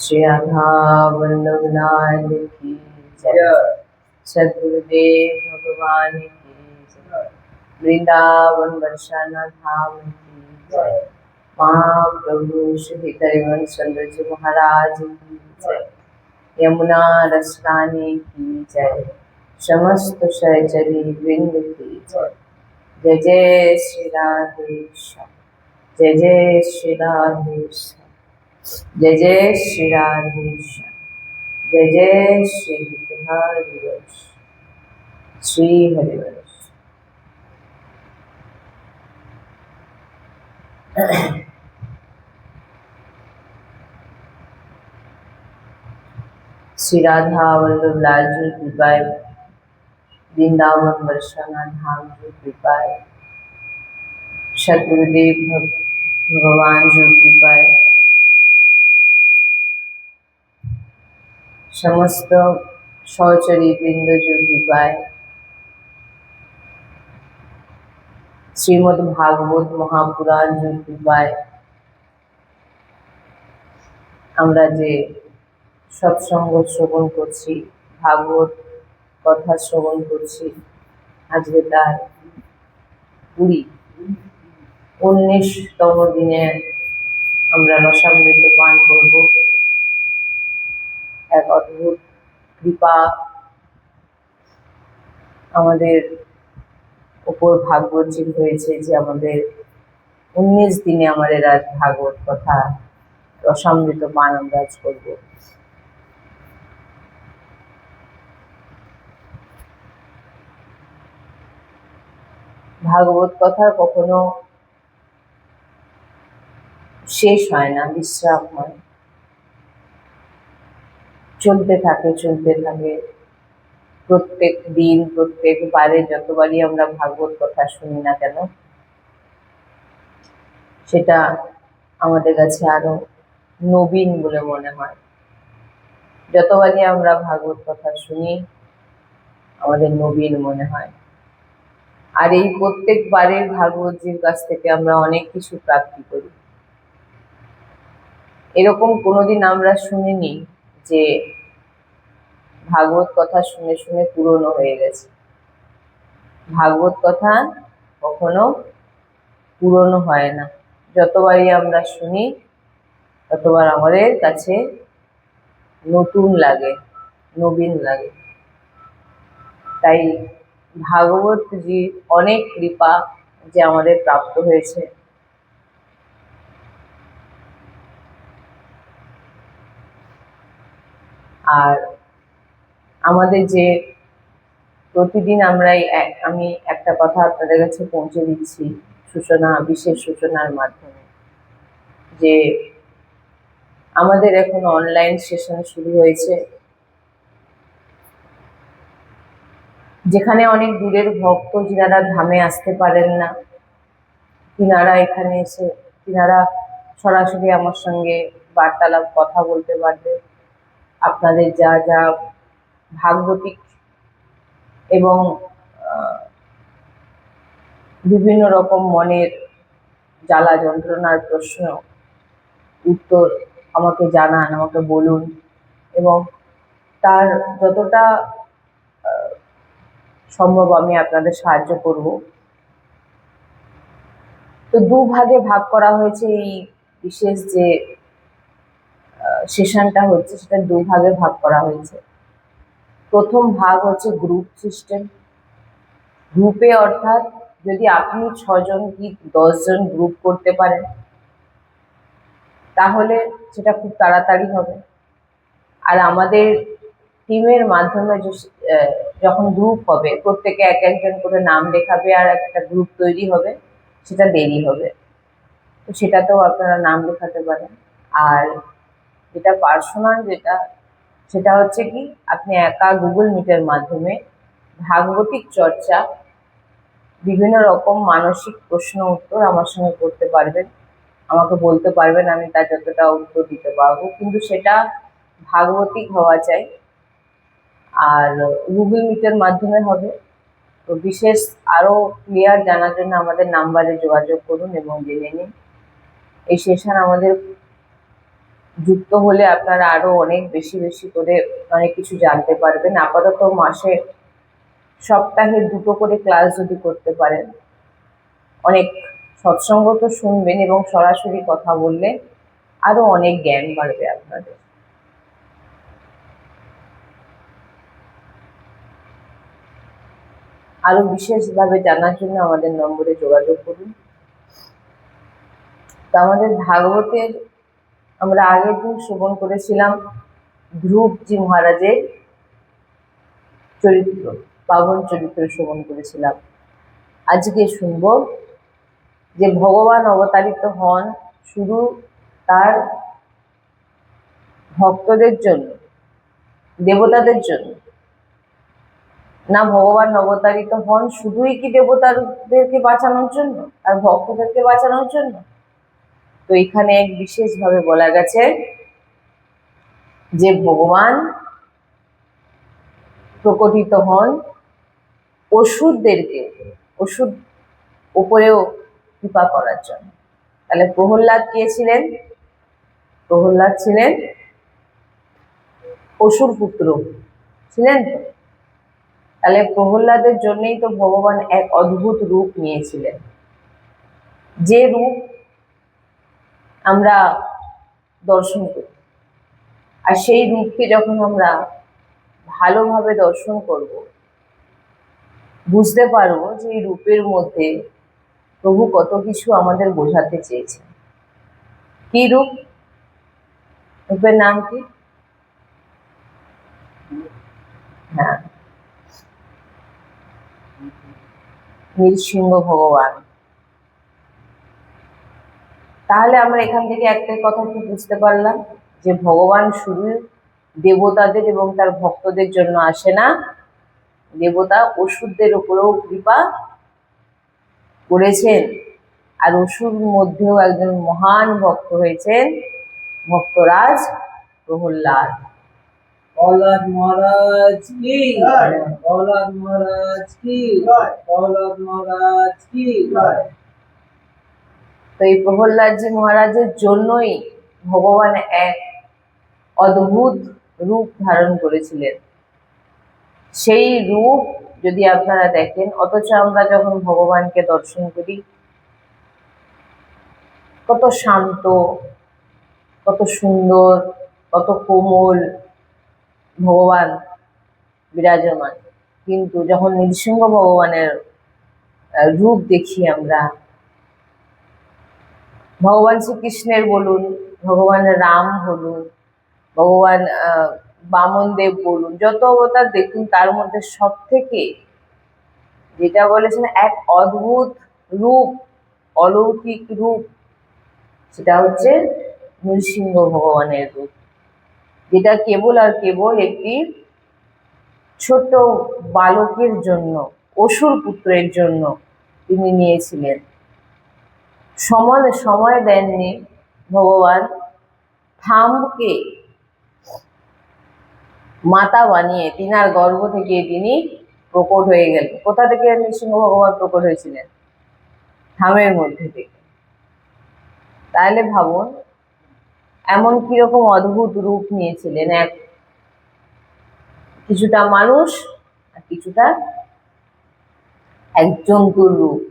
श्री राधा वल्लभ लाल की जय। सद्गुरुदेव भगवान की जय। वृंदावन वर्षाना धाम की जय। महाप्रभु श्री हरिवंश चंद्र जी महाराज की जय। यमुना रसरानी की जय। समस्त सहचरी वृंद की जय। जय जय श्री राधेश्याम। जय जय श्री राधेश्याम। जय जय श्री राधेश्याम। जय जय श्री हरिवंश। श्री हरिवंश। श्री राधा वल्लभ लाल जी कृपाय, वृंदावन वर्षाना धाम जी कृपाय, सद्गुरुदेव भगवान जी कृपाय, समस्त सहचरी वृंद जी कृपाय, श्रीमद् भागवत महापुराण जी कृपाय আমরা যে সৎসঙ্গ শ্রবণ করছি, ভাগবত কথা শ্রবণ করছি, আজকে তার 19তম দিনে আমরা রসামৃত পান করব। এক অদ্ভুত কৃপা আমাদের উপর ভাগবতী হয়েছে যে আমাদের 19 দিনে আমাদের আজ ভাগবত কথা রসামৃত পান আমরা আজ করব। ভাগবত কথা কখনো শেষ হয় না, বিশ্রাম হয়, চলতে থাকে চলতে থাকে। প্রত্যেক দিন প্রত্যেকবারে যতবারই আমরা ভাগবত কথা শুনি না কেন, সেটা আমাদের কাছে আরো নবীন বলে মনে হয়। যতবারই আমরা ভাগবত কথা শুনি আমাদের নবীন মনে হয়। আর এই প্রত্যেকবারের ভাগবতজির কাছ থেকে আমরা অনেক কিছু প্রাপ্তি করি। এরকম কোনোদিন আমরা শুনিনি যে ভাগবত কথা শুনে শুনে পুরনো হয়ে গেছে। ভাগবত কথা কখনো পুরনো হয় না। যতবারই আমরা শুনি ততবার আমাদের কাছে নতুন লাগে, নবীন লাগে। তাই ভাগবতজির অনেক কৃপা যে আমাদের প্রাপ্ত হয়েছে। আর আমাদের যে প্রতিদিন আমি একটা কথা আপনাদের কাছে পৌঁছে দিচ্ছি সূচনা, বিশেষ সূচনার মাধ্যমে, যে আমাদের এখন অনলাইন সেশন শুরু হয়েছে, যেখানে অনেক দূরের ভক্ত যিনারা ধামে আসতে পারেন না, তিনারা এখানে এসে তিনারা সরাসরি আমার সঙ্গে বার্তালাপ কথা বলতে পারবে। আপনাদের যা যা ভাগবতিক এবং বিভিন্ন রকম মনের জ্বালা যন্ত্রণার প্রশ্ন উত্তর আমাকে জানান, আমাকে বলুন, এবং তার যতটা সম্ভব আমি আপনাদের সাহায্য করব। তো দুভাগে ভাগ করা হয়েছে। এই বিশেষ যে সেশনটা হচ্ছে সেটা দুভাগে ভাগ করা হয়েছে। প্রথম ভাগ হচ্ছে গ্রুপ সিস্টেম। গ্রুপে অর্থাৎ যদি আপনি 6 জন কি 10 জন গ্রুপ করতে পারেন তাহলে সেটা খুব তাড়াতাড়ি হবে। আর আমাদের টিমের মাধ্যমে যখন গ্রুপ হবে, প্রত্যেকে এক একজন করে নাম লেখাবে আর একটা গ্রুপ তৈরি হবে, সেটা দেরি হবে। তো সেটাতেও আপনারা নাম লেখাতে পারেন। আর যেটা পার্সোনাল, সেটা হচ্ছে কি আপনি একা গুগল মিটের মাধ্যমে ভাগবতিক চর্চা, বিভিন্ন রকম মানসিক প্রশ্ন উত্তর আমার সঙ্গে করতে পারবেন, আমাকে বলতে পারবেন, আমি তার যতটা উত্তর দিতে পারবো, কিন্তু সেটা ভাগবতিক হওয়া চাই। আর গুগল মিটের মাধ্যমে হবে। তো বিশেষ আরো ক্লিয়ার জানার জন্য আমাদের নাম্বারে যোগাযোগ করুন এবং জেনে নিন। এই সেশন আমাদের যুক্ত হলে আপনারা আরো অনেক বেশি বেশি করে অনেক কিছু জানতে পারবেন। আপাতত সপ্তাহে 2টো করে ক্লাস যদি করতে পারেন, অনেক সৎসঙ্গ তো শুনবেন এবং সরাসরি কথা বললে আরো অনেক জ্ঞান বাড়বে আপনাদের। আরো বিশেষভাবে জানার জন্য আমাদের নম্বরে যোগাযোগ করুন। তো আমাদের ভাগবতের আমরা আগের দিন শ্রবণ করেছিলাম ধ্রুবজি মহারাজের চরিত্র, পাবন চরিত্র শ্রবণ করেছিলাম। আজকে শুনব যে ভগবান অবতারিত হন শুধু তার ভক্তদের জন্য, দেবতাদের জন্য না, ভগবান অবতারিত হন শুধুই কি দেবতাদেরকে বাঁচানোর জন্য আর ভক্তদেরকে বাঁচানোর জন্য? তো এখানে এক বিশেষভাবে বলা গেছে যে ভগবান প্রকটিত হন অসুরদেরকে, অসুর উপরেও কৃপা করার জন্য। তাহলে প্রহ্লাদ কে ছিলেন? প্রহ্লাদ ছিলেন অসুর পুত্র ছিলেন। তো তাহলে প্রহ্লাদের জন্যই তো ভগবান এক অদ্ভুত রূপ নিয়েছিলেন, যে রূপ আমরা দর্শন করি। আর সেই রূপকে যখন আমরা ভালোভাবে দর্শন করব, বুঝতে পারবো যে এই রূপের মধ্যে প্রভু কত কিছু আমাদের বোঝাতে চেয়েছেন। কি রূপ? রূপের নাম কি? হ্যাঁ, নৃসিংহ ভগবান। তাহলে আমরা এখান থেকে একটাই কথা কি বুঝতে পারলাম, যে ভগবান শুধু দেবতাদের এবং তার ভক্তদের জন্য আসে না, দেবতা অসুরদের উপরেও কৃপা করেছেন। আর অসুর মধ্যেও একজন মহান ভক্ত হয়েছেন ভক্তরাজ প্রহ্লাদ। প্রহ্লাদ মহারাজ কি জয়, প্রহ্লাদ মহারাজ কি জয়, প্রহ্লাদ মহারাজ কি জয়। তো এই প্রহ্লাদজি মহারাজের জন্যই ভগবান এক অদ্ভুত রূপ ধারণ করেছিলেন। সেই রূপ যদি আপনারা দেখেন, অথচ আমরা যখন ভগবানকে দর্শন করি কত শান্ত, কত সুন্দর, কত কোমল ভগবান বিরাজমান, কিন্তু যখন নৃসিংহ ভগবানের রূপ দেখি আমরা, ভগবান শ্রীকৃষ্ণের বলুন, ভগবান রাম বলুন, ভগবান বামন দেব বলুন, যত অবতার দেখুন, তার মধ্যে সব থেকে যেটা বলেছেন এক অদ্ভুত রূপ, অলৌকিক রূপ, সেটা হচ্ছে নৃসিংহ ভগবানের রূপ, যেটা কেবল আর কেবল একটি ছোট বালকের জন্য, অসুর পুত্রের জন্য তিনি নিয়েছিলেন। সময় দেননি ভগবান, থামকে মাতা বানিয়ে তিনার গর্ভ থেকে তিনি প্রকট হয়ে গেলেন। কোথা থেকে নৃসিংহ ভগবান প্রকট হয়েছিলেন? থামের মধ্যে থেকে। তাহলে ভাবুন এমন কিরকম অদ্ভুত রূপ নিয়েছিলেন, কিছুটা মানুষ আর কিছুটা এক জন্তুর রূপ,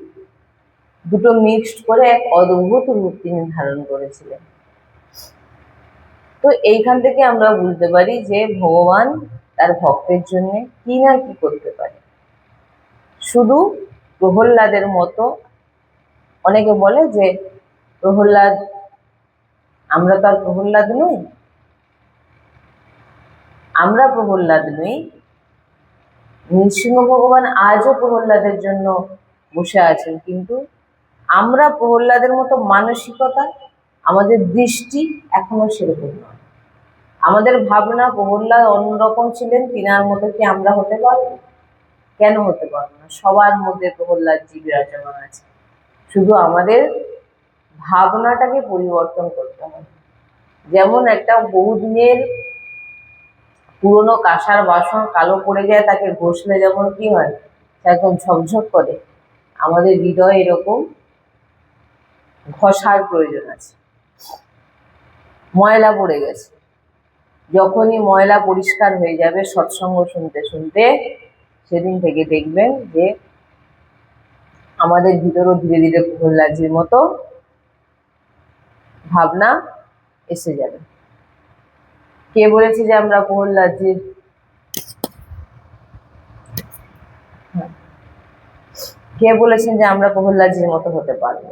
দুটো মিক্সড করে এক অদ্ভুত রূপ তিনি ধারণ করেছিলেন। তো এইখান থেকে আমরা বুঝতে পারি যে ভগবান তার ভক্তের জন্য কি না কি করতে পারে। শুধু প্রহ্লাদের মতো, অনেকে বলে যে প্রহ্লাদ, আমরা তো আর প্রহ্লাদ নই, আমরা প্রহ্লাদ নই, নৃসিংহ ভগবান আজও প্রহ্লাদের জন্য বসে আছেন, কিন্তু আমরা প্রহ্লাদের মতো মানসিকতা, আমাদের দৃষ্টি এখনো সেরকম নয়। আমাদের ভাবনা প্রহ্লাদ অন্যরকম ছিলেন, তিনার মতো কি আমরা হতে পারবো? কেন হতে পারবো না? সবার মধ্যে প্রহ্লাদজি বিরাজমান আছে, শুধু আমাদের ভাবনাটাকে পরিবর্তন করতে হবে। যেমন একটা বহুদিনের পুরনো কাঁসার বাসন কালো পড়ে যায়, তাকে ঘষলে যেমন কি হয়, একদম ঝকঝক করে, আমাদের হৃদয় এরকম ঘষার প্রয়োজন আছে। ময়লা পড়ে গেছে। যখনই ময়লা পরিষ্কার হয়ে যাবে সৎসঙ্গ শুনতে শুনতে, সেদিন থেকে দেখবেন যে আমাদের ভিতরও ধীরে ধীরে প্রহ্লাদজির মতো ভাবনা এসে যাবে। কে বলেছে যে আমরা প্রহ্লাদজির কে বলেছেন যে আমরা প্রহ্লাদজির মতো হতে পারবো?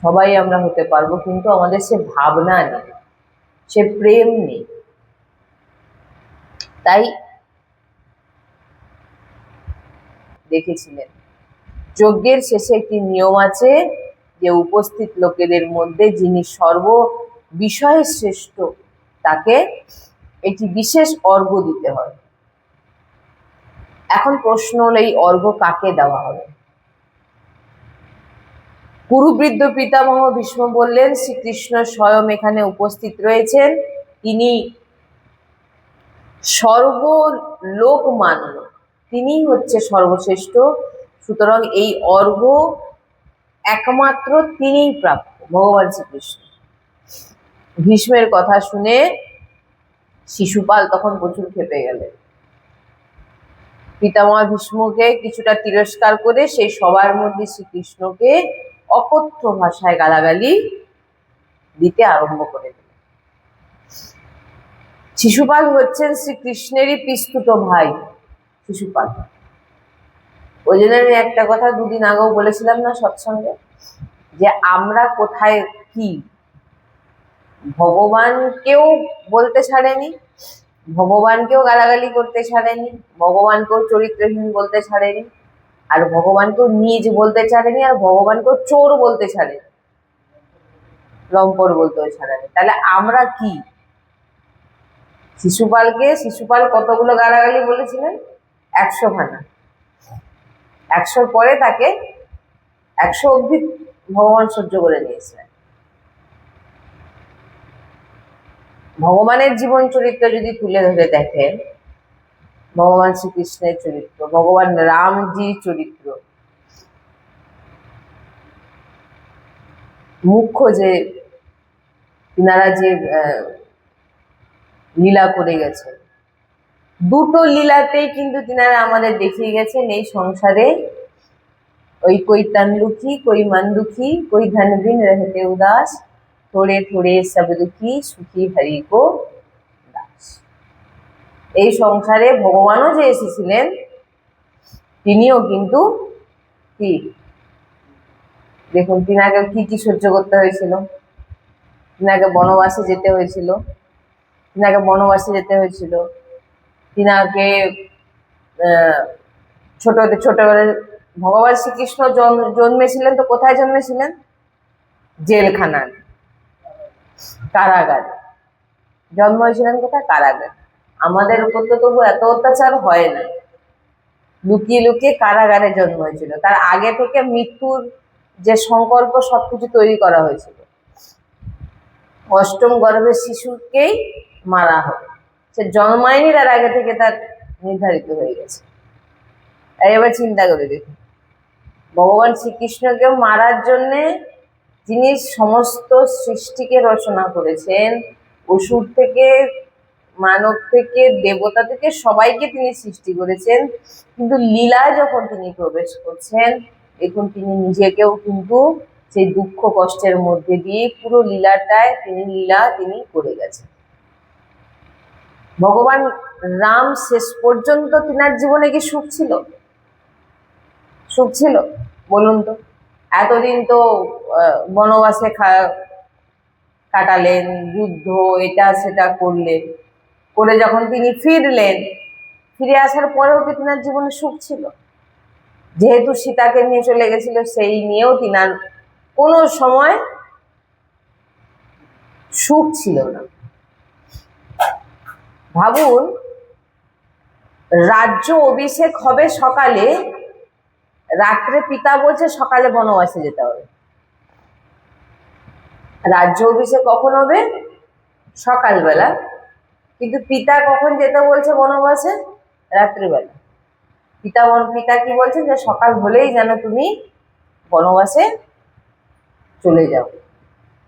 সবাই আমরা হতে পারবো, কিন্তু আমাদের সে ভাবনা নেই, সে প্রেম নেই। তাই দেখেছিলেন যজ্ঞের শেষে একটি নিয়ম আছে যে উপস্থিত লোকেদের মধ্যে যিনি সর্ব বিষয়ে শ্রেষ্ঠ তাকে একটি বিশেষ অর্ঘ্য দিতে হয়। এখন প্রশ্ন হলো এই অর্ঘ্য কাকে দেওয়া হবে? কুরুবৃদ্ধ পিতামহ ভীষ্ম বললেন শ্রীকৃষ্ণ স্বয়ং এখানে উপস্থিত রয়েছেন, তিনি সর্বলোকমান্য, তিনিই হচ্ছে সর্বশ্রেষ্ঠ, সুতরাং এই অর্ঘ্য একমাত্র তিনিই প্রাপ্য, ভগবান শ্রীকৃষ্ণ। ভীষ্মের কথা শুনে শিশুপাল তখন প্রচুর ক্ষেপে গেলেন। পিতামহ ভীষ্মকে কিছুটা তিরস্কার করে সেই সবার মধ্যে শ্রীকৃষ্ণকে অকথ্য ভাষায় গালাগালি দিতে আরম্ভ করে দিলেন। শিশুপাল হচ্ছেন শ্রীকৃষ্ণেরই পিস্তুত ভাই শিশুপাল। ওই জন্য আমি একটা কথা দুদিন আগেও বলেছিলাম না সৎসঙ্গে, যে আমরা কোথায় কি, ভগবানকেও বলতে ছাড়েনি, ভগবানকেও গালাগালি করতে ছাড়েনি, ভগবানকেও চরিত্রহীন বলতে ছাড়েনি, আর ভগবানকেও নিজ বলতে ছাড়েনি, আর ভগবানকেও চোর বলতে ছাড়েনি, লম্পট বলতেও ছাড়েনি। তাহলে আমরা কি? শিশুপাল কতগুলো গালাগালি বলেছিলেন? 100 খানা। 100 পরে তাকে 100 অবধি ভগবান সহ্য করে নিয়েছিলেন। ভগবানের জীবন চরিত্র যদি তুলে ধরে দেখেন, ভগবান শ্রীকৃষ্ণের চরিত্র, ভগবান রামজির চরিত্র, মুখ্য যে তিনারা যে লীলা করে গেছেন, দুটো লীলাতেই কিন্তু তিনারা আমাদের দেখিয়ে গেছেন এই সংসারে ওই কই তন দুঃখী, কই মন দুঃখী, কই ধন বিন রহতে উদাস, থোড়ে থোড়ে সব দুঃখী, সুখী হরি কো দাস। এই সংসারে ভগবানও যে এসেছিলেন, তিনিও কিন্তু কি দেখুন, তিনাকে কি কি সহ্য করতে হয়েছিল। তিনাকে বনবাসে যেতে হয়েছিল, তিনাকে ছোটবেলায় ভগবান শ্রীকৃষ্ণ জন্মেছিলেন তো কোথায় জন্মেছিলেন? জেলখানায়, কারাগারে জন্ম হয়েছিলেন। কোথায়? কারাগার। আমাদের উপর তো তবু এত অত্যাচার হয় না, লুকিয়ে লুকিয়ে কারাগারে জন্ম হয়েছিল। তার আগে থেকে মৃত্যুর যে সংকল্প সবকিছু তৈরি করা হয়েছিল, অষ্টম গর্ভের শিশুকেই মারা হবে, সে জন্মায়নি তার আগে থেকে তার নির্ধারিত হয়ে গেছে। এবার চিন্তা করে দেখুন, ভগবান শ্রীকৃষ্ণকে মারার জন্যে যিনি সমস্ত সৃষ্টিকে রচনা করেছেন, অসুর থেকে মানব থেকে দেবতা থেকে সবাইকে তিনি সৃষ্টি করেছেন, কিন্তু লীলায় যখন তিনি প্রবেশ করছেন, দেখুন তিনি নিজেকেও কিন্তু সেই দুঃখ কষ্টের মধ্যে দিয়ে পুরো লীলাটায় তিনি করে গেছেন। ভগবান রাম শেষ পর্যন্ত তিনার জীবনে কি সুখ ছিল? বলুন তো। এতদিন তো বনবাসে কাটালেন, যুদ্ধ এটা সেটা করলেন, করে যখন তিনি ফিরে আসার পরেও কি তিনার জীবনে সুখ ছিল? যেহেতু সীতাকে নিয়ে চলে গেছিল, সেই নিয়েও তিনার কোনো সময় সুখ ছিল না। ভাবুন, রাজ্য অভিষেক হবে সকালে, রাত্রে পিতা বলছে সকালে বনবাসে যেতে হবে। রাজ্য অভিষেক কখন হবে? সকালবেলা। কিন্তু পিতা কখন যেতে বলছে বনবাসে? রাত্রিবেলা। পিতা কি বলছেন? যে সকাল হলেই যেন তুমি বনবাসে চলে যাও।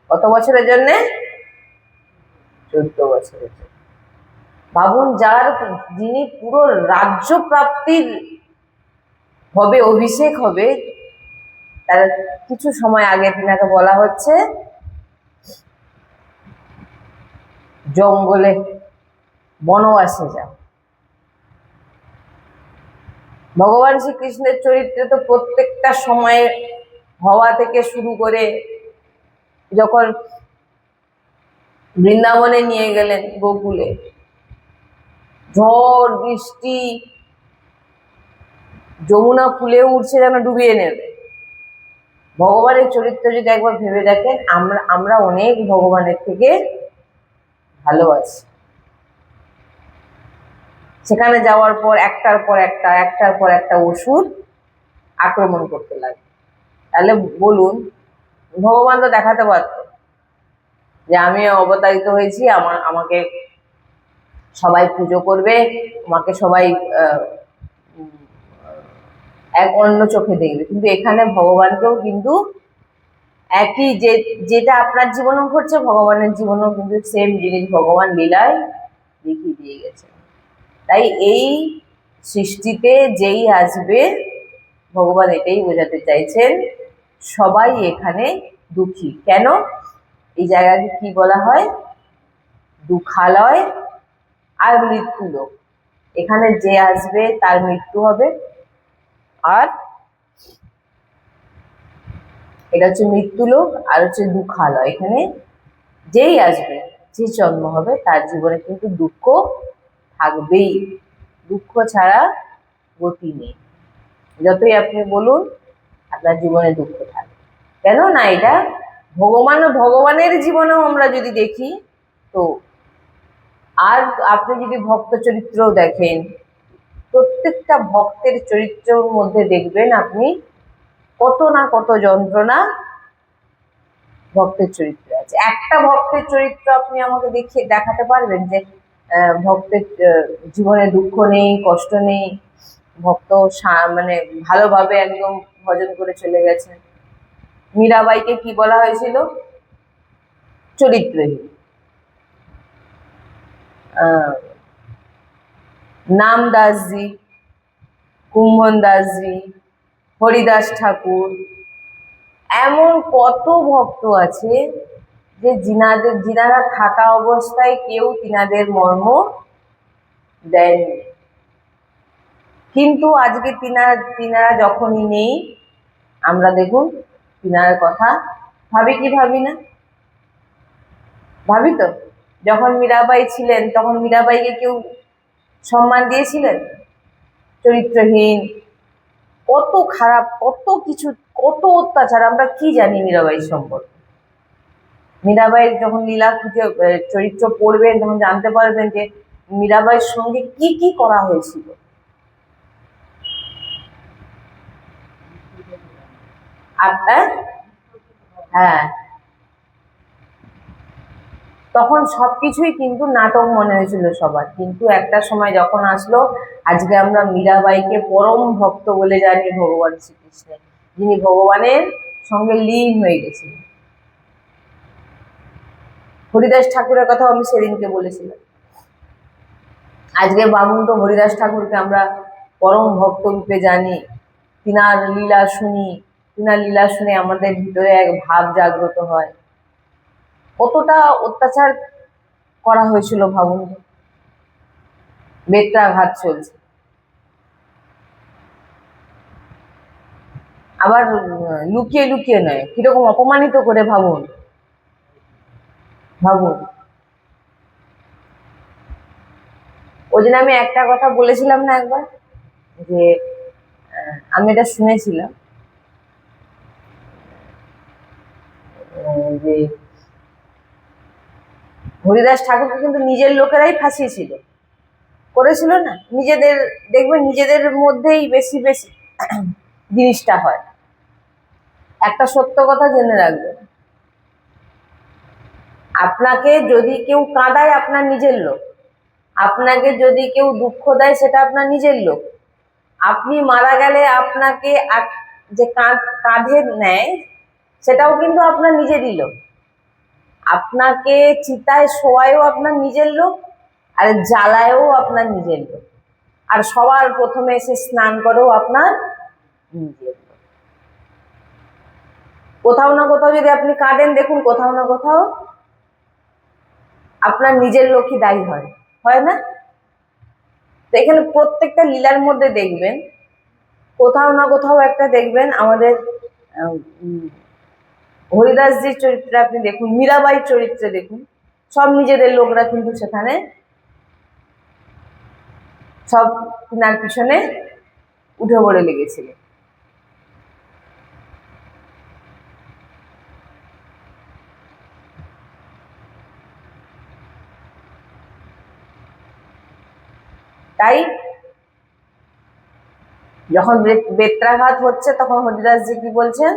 কত বছরের জন্যে? 14 বছরের জন্য। ভাবুন, যিনি পুরো রাজ্য প্রাপ্তির হবে, অভিষেক হবে, তার কিছু সময় আগে তিনাকে বলা হচ্ছে জঙ্গলে বনবাসে যাও। ভগবান শ্রীকৃষ্ণের চরিত্রে তো প্রত্যেকটা সময়ে হওয়া থেকে শুরু করে যখন বৃন্দাবনে নিয়ে গেলেন, গোকুলে ঝড় বৃষ্টি, যমুনা ফুলে উঠছে যেন ডুবিয়ে নেবে। ভগবানের চরিত্র যদি একবার ভেবে দেখেন, আমরা অনেক ভগবানের থেকে ভালো আছি। সেখানে যাওয়ার পর একটার পর একটা ওষুধ আক্রমণ করতে লাগে। তাহলে বলুন, ভগবান তো দেখাতে পারত যে আমি অবতারিত হয়েছি, আমাকে সবাই পুজো করবে, আমাকে সবাই এক অন্য চোখে দেখবে। কিন্তু এখানে ভগবানকেও কিন্তু একই যেটা আপনার জীবনেও ঘটছে, ভগবানের জীবনেও কিন্তু সেম জিনিস ভগবান লীলায় দেখিয়ে দিয়ে গেছে। তাই এই সৃষ্টিতে যেই আসবে, ভগবান এটাই বোঝাতে চাইছেন, সবাই এখানে দুঃখী। কেন? এই জায়গাকে কি বলা হয়? দুঃখালয় আর মৃত্যুলোক। এখানে যে আসবে তার মৃত্যু হবে, আর এটা হচ্ছে মৃত্যুলোক আর হচ্ছে দুঃখালয়। এখানে যেই আসবে, যে জন্ম হবে, তার জীবনে কিন্তু দুঃখ থাকবেই। দুঃখ ছাড়া গতি নেই। যতই আপনি বলুন, আপনার জীবনে দুঃখ থাকবে। কেন না, এটা ভগবানের জীবনেও আমরা যদি দেখি তো, আর আপনি যদি ভক্ত চরিত্রও দেখেন, প্রত্যেকটা ভক্তের চরিত্রের মধ্যে দেখবেন আপনি কত না কত যন্ত্রণা ভক্তের চরিত্রে আছে। একটা ভক্তের চরিত্র আপনি আমাকে দেখাতে পারবেন যে ভক্তের জীবনে দুঃখ নেই, কষ্ট নেই, ভক্ত মানে ভালোভাবে একদম ভজন করে চলে গেছেন? মীরাবাইকে কি বলা হয়েছিল? চরিত্রহীন। নাম দাসজি, কুম্ভন দাসজি, হরিদাস ঠাকুর, এমন কত ভক্ত আছে যে যিনারা থাকা অবস্থায় কেউ তিনাদের মর্ম দেয়নি, কিন্তু আজকে তিনারা যখনই নেই, আমরা দেখুন তিনার কথা ভাবি কি ভাবি না? ভাবি তো। যখন মীরাবাই ছিলেন তখন মীরাবাইকে কেউ সম্মান দিয়েছিলেন? চরিত্রহীন, কত খারাপ, কত কিছু, কত অত্যাচার, আমরা কি জানি মীরাবাই সম্পর্কে? মীরাবাইয়ের যখন লীলা চরিত্র পড়বেন, তখন জানতে পারবেন যে মীরাবাইয়ের সঙ্গে কি কি করা হয়েছিল। হ্যাঁ, তখন সবকিছুই কিন্তু নাটক মনে হয়েছিল সবার। কিন্তু একটা সময় যখন আসলো, আজকে আমরা মীরাবাইকে পরম ভক্ত বলে জানি ভগবান শ্রীকৃষ্ণের, যিনি ভগবানের সঙ্গে লীন হয়ে গেছিলেন। হরিদাস ঠাকুরের কথাও আমি সেদিনকে বলেছিলাম। আজকে ভাবুন তো, হরিদাস ঠাকুরকে আমরা পরম ভক্ত রূপে জানি, তিনার লীলা শুনি, তিনার লীলা শুনে আমাদের ভিতরে এক ভাব জাগ্রত হয়। কতটা অত্যাচার করা হয়েছিল ভাবুন। বেত্রাঘাত চলছে, আবার লুকিয়ে লুকিয়ে নয়, কিরকম অপমানিত করে ভাবুন। ওই জন্য আমি একটা কথা বলেছিলাম না একবার, যে আমি এটা শুনেছিলাম যে হরিদাস ঠাকুরকে কিন্তু নিজের লোকেরাই ফাঁসিয়েছিল, করেছিল না? দেখবেন নিজেদের মধ্যেই বেশি বেশি জিনিসটা হয়। একটা সত্য কথা জেনে রাখবেন, আপনাকে যদি কেউ কাঁদায়, আপনার নিজের লোক। আপনাকে যদি কেউ দুঃখ দেয়, সেটা আপনার নিজের লোক। আপনি মারা গেলে আপনাকে যে কাঁধে নেয়, সেটাও কিন্তু আপনার নিজেরই লোক। আপনাকে চিতায় শোয়ায়ও আপনার নিজের লোক, আর জ্বালায়ও আপনার নিজের লোক, আর সবার প্রথমে এসে স্নান করেও আপনার নিজের লোক। কোথাও না কোথাও যদি আপনি কাঁদেন, দেখুন কোথাও না কোথাও আপনার নিজের লোকই দায়ী হয় না? তো এখানে প্রত্যেকটা লীলার মধ্যে দেখবেন কোথাও না কোথাও একটা দেখবেন আমাদের হরিদাসজির চরিত্রে আপনি দেখুন, মীরাবাইর চরিত্রে দেখুন, সব নিজেদের লোকরা কিন্তু সেখানে সব তিনার পিছনে উঠে পড়ে লেগেছিল। তাই যখন বেত্রাঘাত হচ্ছে তখন হরিদাসজি কি বলছেন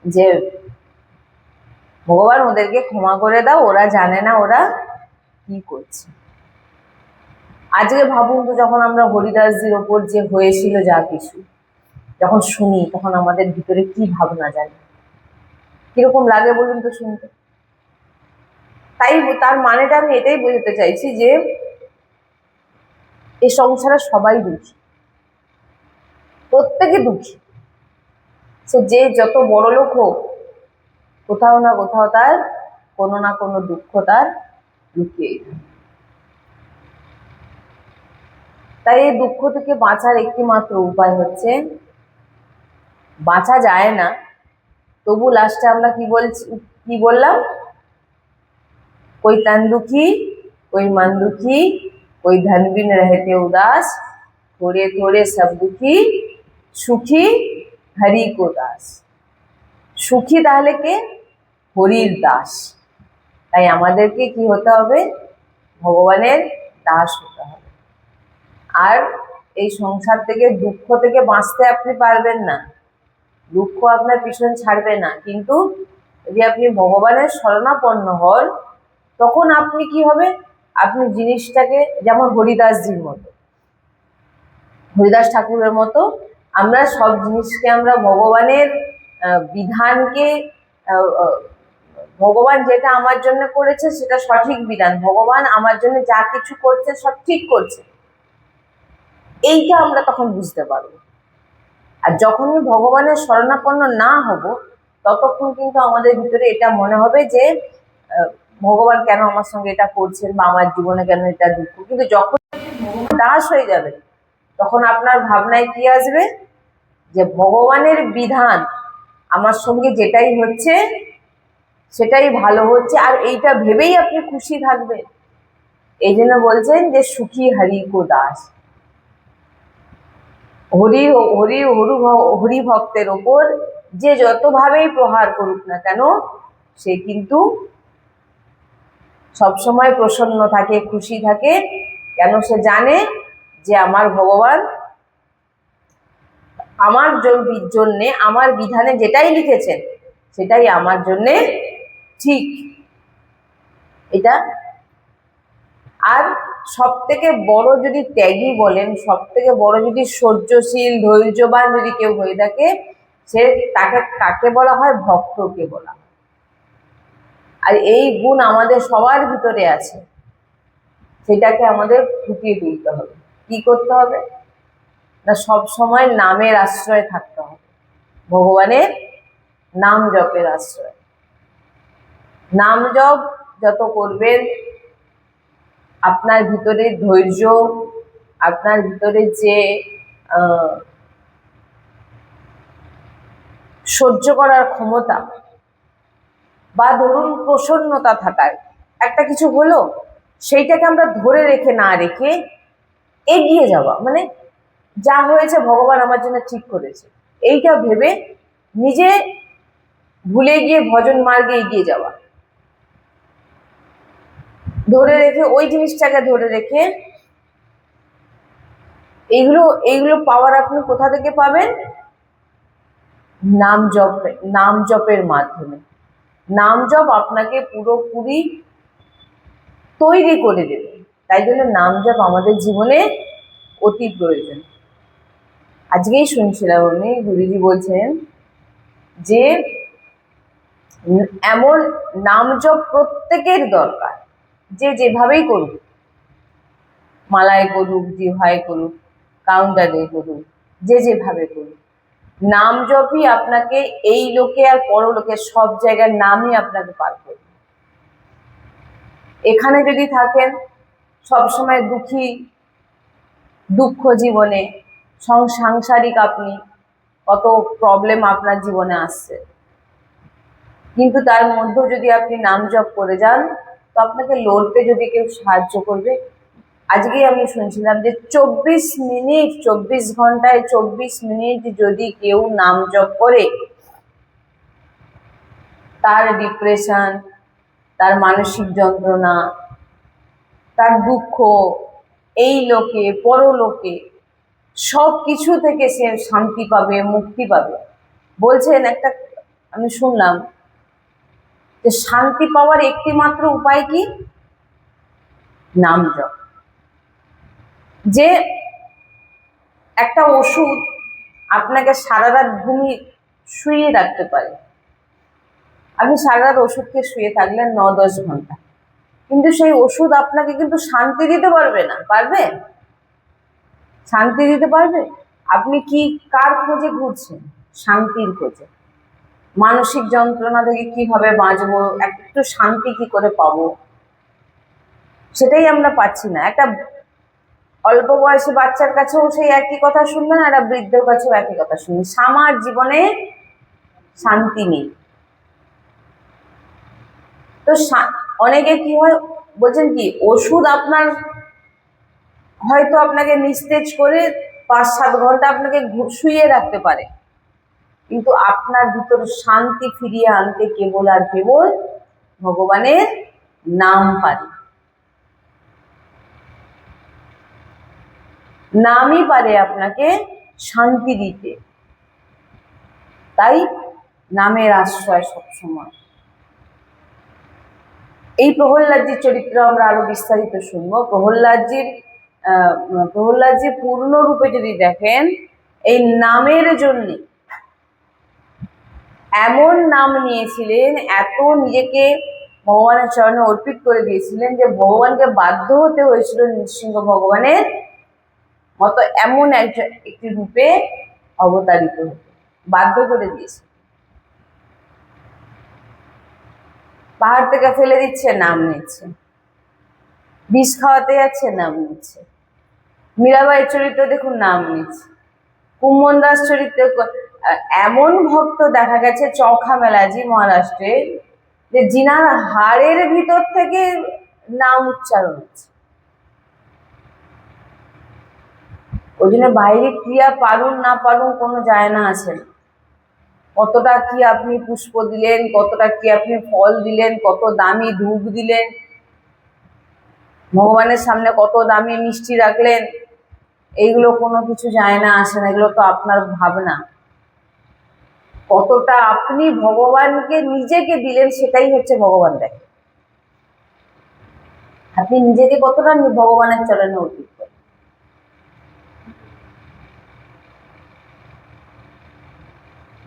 যে ভগবান ওদেরকে ক্ষমা করে দাও, ওরা জানে না ওরা কি করছে। আজকে ভাবুন তো, যখন আমরা হরিদাসজির ওপর যে হয়েছিল যা কিছু যখন শুনি, তখন আমাদের ভিতরে কি ভাবনা যায়, কিরকম লাগে বলুন তো শুনতে। তাই তার মানেটা আমি এটাই বোঝাতে চাইছি যে এই সংসারে সবাই দুঃখী, প্রত্যেকে দুঃখী। সে যে যত বড় লোক হোক, কোথাও না কোথাও তার কোনো না কোনো দুঃখ তার লুকিয়ে। তাই এই দুঃখ থেকে বাঁচার একটি মাত্র উপায় হচ্ছে, বাঁচা যায় না তবু লাস্টে আমরা কি বললাম, कोई तन दुखी कोई मन दुखी कोई धन बिन रहते उदास, थोड़े थोड़े सब दुखी সুখী হরি কো দাস। সুখী তাহলে কে? হরির দাস। তাই আমাদেরকে কি হতে হবে? ভগবানের দাস হতে হবে। আর এই সংসার থেকে, দুঃখ থেকে বাঁচতে আপনি পারবেন না, দুঃখ আপনার পিছন ছাড়বে না, কিন্তু যদি আপনি ভগবানের শরণাপন্ন হন তখন আপনি কি হবে, আপনি জিনিসটাকে, যেমন হরিদাসজির মতো, হরিদাস ঠাকুরের মতো, আমরা সব জিনিসকে আমরা ভগবানের বিধানকে, ভগবান যেটা আমার জন্য করেছে সেটা সঠিক বিধান, ভগবান আমার জন্য যা কিছু করছে সব ঠিক করছে, এইটা আমরা তখন বুঝতে পারবো। আর যখনই ভগবানের শরণাপন্ন না হব ততক্ষণ কিন্তু আমাদের ভিতরে এটা মনে হবে যে ভগবান কেন আমার সঙ্গে এটা করছেন, বা আমার জীবনে কেন এটা দুঃখ। কিন্তু যখন ভগবান দাস হয়ে যাবে তখন আপনার ভাবনায় কি আসবে, যে ভগবানের বিধান আমার সঙ্গে যেটাই হচ্ছে সেটাই ভালো হচ্ছে, আর এইটা ভেবেই আপনি খুশি থাকবেন। এই জন্য বলছেন যে সুখী হরি কো দাস। হরি ভক্তের ওপর যে যতভাবেই প্রহার করুক না কেন, সে কিন্তু সবসময় প্রসন্ন থাকে, খুশি থাকে। কেন? সে জানে যে আমার ভগবান আমার জন্যে, আমার বিধানে যেটাই লিখেছেন সেটাই আমার জন্যে ঠিক। এটা আর সব থেকে বড় যদি ত্যাগী বলেন, সব থেকে বড় যদি সহ্যশীল ধৈর্যবান যদি কেউ হয়ে থাকে, সে তাকে কাকে বলা হয়? ভক্তকে বলা হয়। আর এই গুণ আমাদের সবার ভিতরে আছে, সেটাকে আমাদের ফুটিয়ে তুলতে হবে। কি করতে হবে না, সব সময় নামের আশ্রয়ে থাকতে হবে, ভগবানের নাম জপের আশ্রয়। নাম জপ যত করবেন, আপনার ভিতরে ধৈর্য, আপনার ভিতরে যে সহ্য করার ক্ষমতা, বা ধরুন প্রসন্নতা থাকার, একটা কিছু হলো সেইটাকে আমরা ধরে রেখে না রেখে এগিয়ে যাওয়া, মানে যা হয়েছে ভগবান আমার জন্য ঠিক করেছে, এইটা ভেবে নিজে ভুলে গিয়ে ভজন মার্গে এগিয়ে যাওয়া, ধরে রেখে ওই জিনিসটাকে ধরে রেখে, এইগুলো পাওয়ার আপনি কোথা থেকে পাবেন? নাম জপের মাধ্যমে। নাম জপ আপনাকে পুরোপুরি তৈরি করে দেবে। তাই জন্য নাম জপ আমাদের জীবনে অতি প্রয়োজন। আজকেই শুনছিলাম আমি, গুরুজি বলছেন যে এমন নাম জপ প্রত্যেকের দরকার, যে যেভাবেই করুক, মালায় করুক, জিহ্বায় করুক, কাউন্টারে করুক, যে যেভাবে করুক, নাম জপই আপনাকে এই লোকে আর পরলোকে সব জায়গার নামই আপনাকে পার করবে। এখানে যদি থাকেন সবসময় দুঃখী, দুঃখ জীবনে, সাংসারিক, আপনি কত প্রবলেম আপনার জীবনে আসছে, কিন্তু তার মধ্যেও যদি আপনি নাম জপ করে যান, তো আপনাকে লড়তে যদি কেউ সাহায্য করবে। আজকেই আমি শুনছিলাম যে 24 মিনিট, 24 ঘন্টায় 24 মিনিট যদি কেউ নাম জপ করে, তার ডিপ্রেশন, তার মানসিক যন্ত্রণা, তার দুঃখ, এই লোকে পরলোকে সব কিছু থেকে সে শান্তি পাবে, মুক্তি পাবে। বলছেন একটা, আমি শুনলাম যে শান্তি পাওয়ার একটি মাত্র উপায় কি? নাম জপ। যে একটা ওষুধ আপনাকে সারা রাত শুয়ে রাখতে পারে, আপনি সারা রাত ওষুধকে শুয়ে থাকলেন 9-10 ঘন্টা, কিন্তু সেই ওষুধ আপনাকে কিন্তু শান্তি দিতে পারবে না। পারবে? শান্তি দিতে পারবে? আপনি কি কার খোঁজে ঘুরছেন? শান্তির খোঁজে। মানসিক যন্ত্রণা থেকে কিভাবে বাঁচবো, একটু শান্তি কি করে পাবো, সেটাই আমরা পাচ্ছি না। একটা অল্প বয়সী বাচ্চার কাছেও সেই একই কথা শুনবেন, আর একটা বৃদ্ধর কাছেও একই কথা শুনবেন, আমার জীবনে শান্তি নেই। তো অনেকে কি হয় বলছেন কি, ওষুধ আপনার হয়তো আপনাকে নিস্তেজ করে 5-7 ঘন্টা আপনাকে শুইয়ে রাখতে পারে, কিন্তু আপনার ভিতর শান্তি ফিরিয়ে আনতে কেবল আর কেবল ভগবানের নাম পারে। নামই পারে আপনাকে শান্তি দিতে। তাই নামের আশ্রয় সবসময়। এই প্রহ্লাদজির চরিত্র আমরা আরো বিস্তারিত শুনবো। প্রহ্লাদজি পূর্ণরূপে যদি দেখেন, এই নামের জন্য এমন নাম নিয়েছিলেন, এত নিজেকে ভগবানের চরণে অর্পিত করে দিয়েছিলেন যে ভগবানকে বাধ্য হতে হয়েছিল নৃসিংহ ভগবানের মতো এমন একটি রূপে অবতারিত হতে, বাধ্য করে দিয়েছে। পাহাড় থেকে ফেলে দিচ্ছে, নাম নিচ্ছে। বিষ খাওয়াতে যাচ্ছে, নাম নিচ্ছে। মীরাবাইয়ের চরিত্র দেখুন, নাম নিচ্ছে। কুম্মন দাস চরিত্র, এমন ভক্ত দেখা গেছে চৌখা মেলাজি মহারাষ্ট্রে, যে জিনার হাড়ের ভিতর থেকে নাম উচ্চারণ হচ্ছে। ওই জন্য বাইরে ক্রিয়া পারুন না পারুন কোনো যায় না আসে না। কতটা কি আপনি পুষ্প দিলেন, কতটা কি আপনি ফল দিলেন, কত দামি ধূপ দিলেন, ভগবানের সামনে কত দামি মিষ্টি রাখলেন, এইগুলো কোনো কিছু যায় না আসে না। এগুলো তো আপনার ভাবনা। কতটা আপনি ভগবানকে নিজেকে দিলেন, সেটাই হচ্ছে ভগবান দেখে। আপনি নিজেকে কতটা ভগবানের চরণে অর্পিত করেন।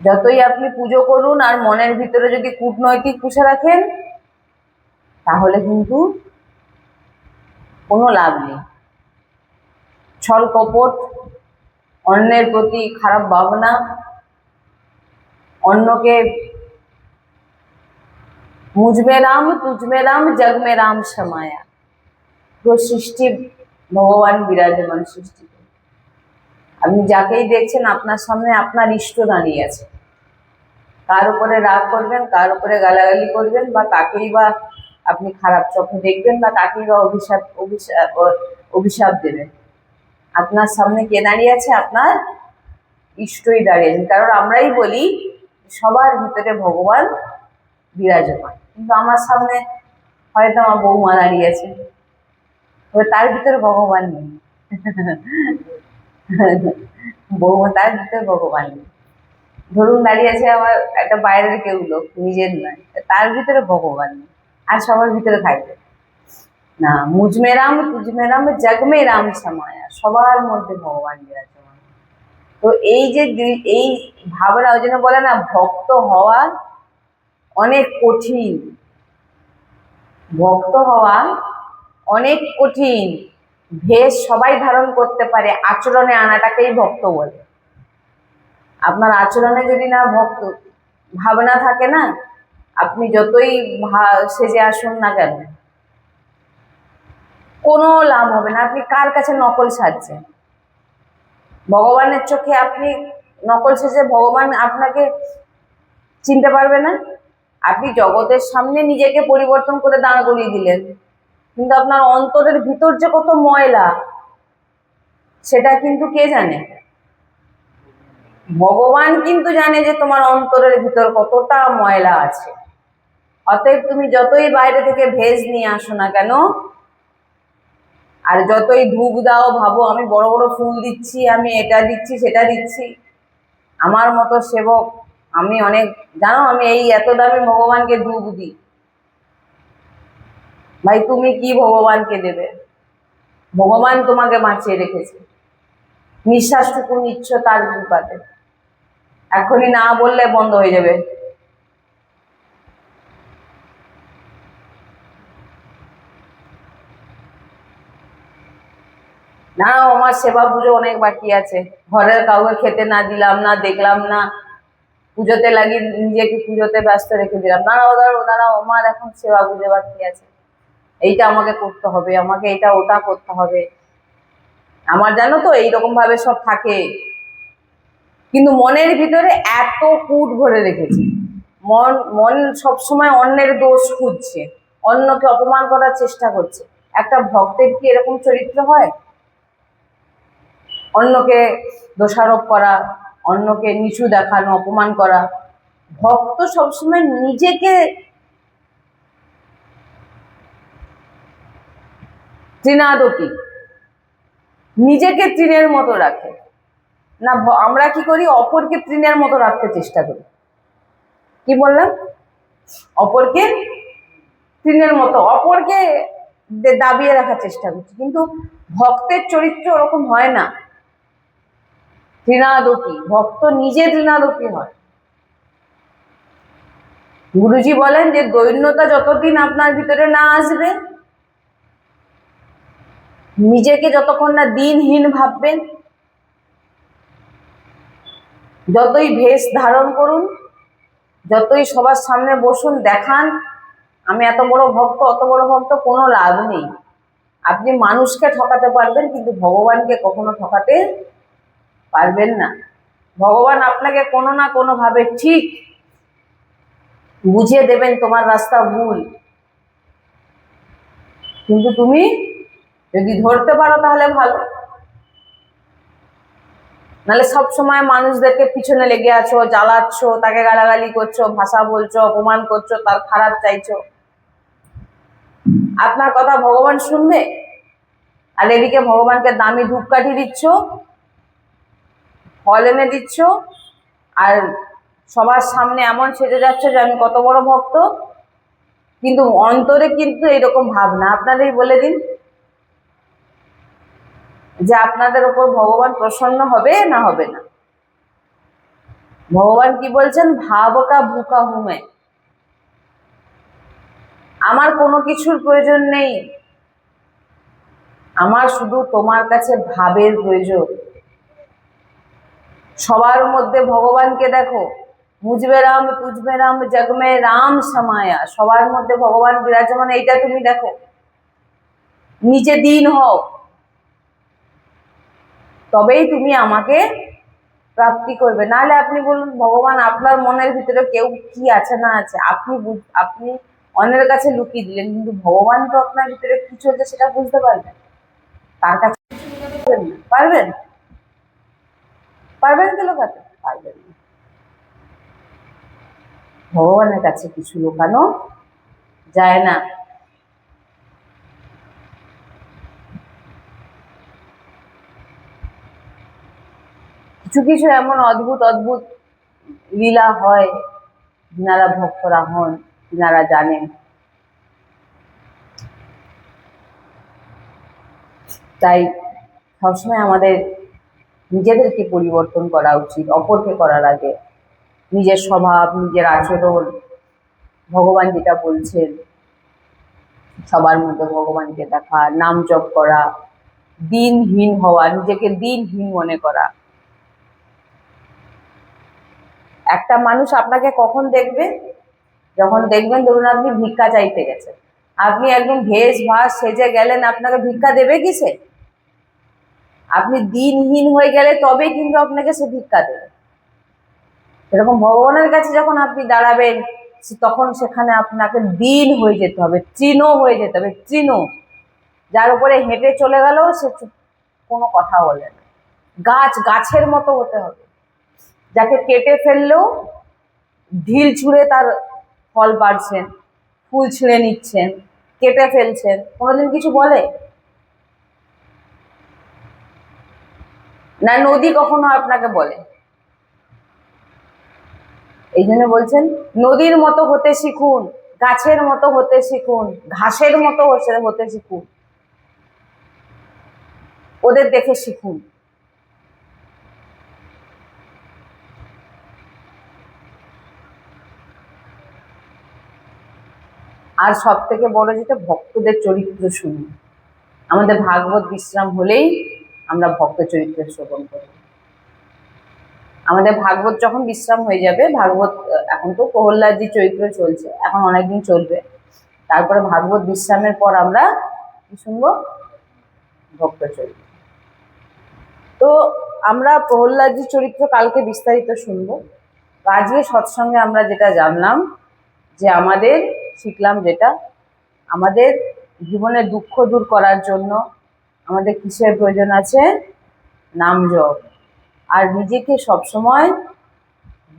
যতই আপনি পুজো করুন আর মনের ভিতরে যদি কূটনৈতিক পুষে রাখেন, তাহলে কিন্তু কোনো লাভ নেই। ছল কপট, অন্যের প্রতি খারাপ ভাবনা, অন্যকে মুঝমে রাম তুঝমে রাম জগ মে রাম সমায়া, তো সৃষ্টি ভগবান বিরাজমান সৃষ্টি। আপনি যাকেই দেখছেন আপনার সামনে আপনার ইষ্ট দাঁড়িয়ে আছে। কার উপরে রাগ করবেন, কার উপরে গালাগালি করবেন, বা কাকেই বা আপনি খারাপ চোখে দেখবেন, বা কাকেই বা অভিশাপ দেবেন, আপনার সামনে কে দাঁড়িয়ে আছে? আপনার ইষ্টই দাঁড়িয়ে আছেন। কারণ আমরাই বলি সবার ভিতরে ভগবান বিরাজমান, কিন্তু আমার সামনে হয়তো আমার বৌমা দাঁড়িয়ে আছে, তার ভিতরে ভগবান নেই। বৌমা, তার ভিতরে ভগবান নেই। ধরুন দাঁড়িয়ে আছে আমার একটা বাইরের কেউ লোক, নিজের নয়, তার ভিতরে ভগবান নেই, আর সবার ভিতরে থাকবে না। মুঝমে রাম তুঝমে রাম জগ মে রাম সমায়া, সবার মধ্যে ভগবান বিরাজমান। তো এই যে এই ভাবনা, ওই জন্য বলে না, ভক্ত হওয়া অনেক কঠিন, ভক্ত হওয়া অনেক কঠিন। ভেষ সবাই ধারণ করতে পারে, আচরণে আনাটাকেই ভক্ত বলে। আপনার আচরণে যদি না ভক্ত ভাবনা থাকে না, আপনি যতই সেজে আসুন না কেন, কোনো লাভ হবে না। আপনি কার কাছে নকল সাজছেন? ভগবানের চোখে আপনি নকল সেজে ভগবান আপনাকে চিনতে পারবে না। আপনি জগতের সামনে নিজেকে পরিবর্তন করে দাঁড় করিয়ে দিলেন, কিন্তু আপনার অন্তরের ভিতর যে কত ময়লা, সেটা কিন্তু কে জানে? ভগবান কিন্তু জানে যে তোমার অন্তরের ভিতর কতটা ময়লা আছে। অতএব তুমি যতই বাইরে থেকে ভেজ নিয়ে আসো না কেন, আর যতই ধূপ দাও, ভাবো আমি বড় বড় ফুল দিচ্ছি, আমি এটা দিচ্ছি সেটা দিচ্ছি, আমার মতো সেবক আমি অনেক, জানো আমি এই এত দামি ভগবানকে ধূপ দিই। ভাই তুমি কি ভগবানকে দেবে? ভগবান তোমাকে বাঁচিয়ে রেখেছে, নিঃশ্বাসটুকু নিচ্ছ তার কৃপাতে। এখনই না বললে বন্ধ হয়ে যাবে। না আমার সেবা পুজো অনেক বাকি আছে, ঘরের কাউকে খেতে না দিলাম, না দেখলাম না, পুজোতে লাগিয়ে নিজেকে পুজোতে ব্যস্ত রেখে দিলাম। দাঁড়াও দাঁড়াও দাঁড়াও, আমার এখন সেবা পুজো বাকি আছে, এইটা আমাকে করতে হবে, আমাকে এটা ওটা করতে হবে। আমার জানো তো এইরকম ভাবে সব থাকে, কিন্তু মনের ভিতরে এত কূট ভরে রেখেছে। মন সবসময় অন্যের দোষ খুঁজছে, অন্যকে অপমান করার চেষ্টা করছে। একটা ভক্তের কি এরকম চরিত্র হয়? অন্যকে দোষারোপ করা, অন্যকে নিচু দেখানো, অপমান করা। ভক্ত সবসময় নিজেকে তৃণাদপি, নিজেকে তৃণের মতো রাখে না। আমরা কি করি? অপরকে তৃণের মতো রাখতে চেষ্টা করি। কি বললাম? অপরকে তৃণের মতো, অপরকে দাবিয়ে রাখার চেষ্টা করছি। কিন্তু ভক্তের চরিত্র ওরকম হয় না। তৃণাদপি, ভক্ত নিজে তৃণাদপি হয়। গুরুজি বলেন যে দৈন্যতা যতদিন আপনার ভিতরে না আসবে, নিজেকে যতক্ষণ না দিনহীন ভাববেন, যতই ভেষ ধারণ করুন, যতই সবার সামনে বসুন দেখান আমি এত বড় ভক্ত অত বড় ভক্ত, কোনো লাভ নেই। আপনি মানুষকে ঠকাতে পারবেন, কিন্তু ভগবানকে কখনো ঠকাতে পারবেন না। ভগবান আপনাকে কোনো না কোনো ভাবে ঠিক বুঝিয়ে দেবেন তোমার রাস্তা ভুল, কিন্তু তুমি যদি ধরতে পারো তাহলে ভালো, নাহলে সব সময় মানুষদেরকে পিছনে লেগে আছো, জ্বালাচ্ছ, তাকে গালাগালি করছো, ভাষা বলছো, অপমান করছো, তার খারাপ চাইছো। আপনার কথা ভগবান শুনবে? আর এদিকে ভগবানকে দামি ধূপকাঠি দিচ্ছ, ফল এনে দিচ্ছ, আর সবার সামনে এমন সেজে যাচ্ছ যে আমি কত বড় ভক্ত, কিন্তু অন্তরে কিন্তু এরকম ভাবনা। আপনাদেরই বলে দিন যে আপনাদের উপর ভগবান প্রসন্ন হবে না হবে না। ভগবান কি বলছেন? ভাবকা ভুকা হুমে, আমার কোনো কিছুর প্রয়োজন নেই, আমার শুধু তোমার কাছে ভাবের প্রয়োজন। সবার মধ্যে ভগবানকে দেখো, মুঝবে রাম তুঝবে রাম জগমে রাম সমায়া, সবার মধ্যে ভগবান বিরাজমান, এইটা তুমি দেখো। নিচে দিন হও, তবেই তুমি আমাকে প্রাপ্তি করবে। নাহলে আপনি বলুন ভগবান আপনার মনের ভিতরে কেউ কি আছে না আছে আপনি অন্যের কাছে লুকিয়ে দিলেন, কিন্তু ভগবান তো আপনার ভিতরে কি চলছে সেটা বুঝতে পারবেন। তার কাছে পারবেন? পারবেন তো লুকাতে? পারবেন না। ভগবানের কাছে কিছু লুকানো যায় না। কিছু কিছু এমন অদ্ভুত অদ্ভুত লীলা হয়, যিনারা ভক্তরা হন যিনারা জানেন। তাই সবসময় আমাদের নিজেদেরকে পরিবর্তন করা উচিত অপরকে করার আগে। নিজের স্বভাব, নিজের আচরণ, ভগবান যেটা বলছেন, সবার মধ্যে ভগবানকে দেখা, নাম জপ করা, দিনহীন হওয়া, নিজেকে দিনহীন মনে করা। একটা মানুষ আপনাকে কখন দেখবে? যখন দেখবেন ধরুন আপনি ভিক্ষা চাইতে গেছেন, আপনি একদম ভেষ ভাস সেজে গেলেন, আপনাকে ভিক্ষা দেবে কি সে? আপনি দিনহীন হয়ে গেলে তবেই কিন্তু আপনাকে সে ভিক্ষা দেবে। এরকম ভগবানের কাছে যখন আপনি দাঁড়াবেন, তখন সেখানে আপনাকে দিন হয়ে যেতে হবে, তৃণ হয়ে যেতে হবে, তৃণ, যার উপরে হেঁটে চলে গেলেও সে কোনো কথা বলে না। গাছের মতো হতে হবে, যাকে কেটে ফেললেও ঢিল ছুঁড়ে তার ফল পাড়ছেন, ফুল ছিঁড়ে নিচ্ছেন, কেটে ফেলছেন, কোনোদিন কিছু বলে না। নদী কখনো আপনাকে বলে? এই জন্য বলছেন নদীর মতো হতে শিখুন, গাছের মতো হতে শিখুন, ঘাসের মতো হতে শিখুন, ওদের দেখে শিখুন। আর সব থেকে বড় যেটা, ভক্তদের চরিত্র শুনুন। আমাদের ভাগবত বিশ্রাম হলেই আমরা ভক্ত চরিত্র শ্রবণ করি। আমাদের ভাগবত যখন বিশ্রাম হয়ে যাবে, ভাগবত এখন তো প্রহ্লাদজি চরিত্র চলছে, এখন অনেকদিন চলবে, তারপরে ভাগবত বিশ্রামের পর আমরা কি শুনবো? ভক্ত চরিত্র। তো আমরা প্রহ্লাদজি চরিত্র কালকে বিস্তারিত শুনবো। আজকে সৎসঙ্গে আমরা যেটা জানলাম, যে আমাদের শিখলাম যেটা, আমাদের জীবনের দুঃখ দূর করার জন্য আমাদের কিসের প্রয়োজন আছে? নাম জপ। আর নিজেকে সবসময়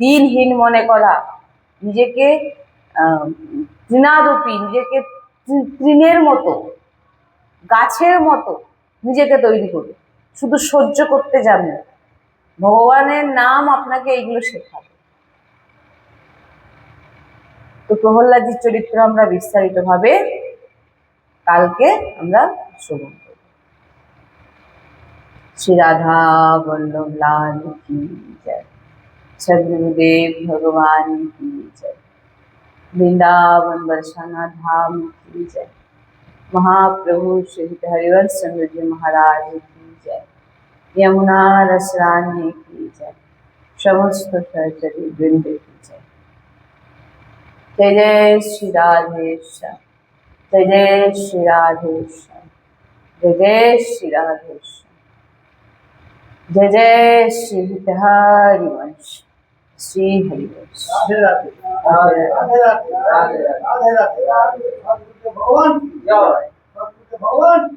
দিনহীন মনে করা, নিজেকে তৃণারূপী, নিজেকে তৃণের মতো, গাছের মতো নিজেকে তৈরি করবে। শুধু সহ্য করতে জানবে, ভগবানের নাম আপনাকে এইগুলো শেখাবে। তো প্রহ্লাদজির চরিত্র আমরা বিস্তারিত ভাবে কালকে আমরা শ্রবণ করব। श्री राधा वल्लभ लाल की जय, सदगुरुदेव भगवान की जय, वृंदावन बरसाना धाम की जय, महाप्रभु श्री हरिवंश चंद्र जी महाराज की जय, यमुना रसरानी की जय, समस्त सहचरी वृंद की जय। जय जय श्री राधेश्याम, जय जय श्री राधेश्याम, जय जय श्री राधेश्याम, जय जय श्री हरिवंश, श्री हरिवंश। राधे राधे राधे राधे राधे राधे राधे राधे राधे भगवान की जय, भगवान की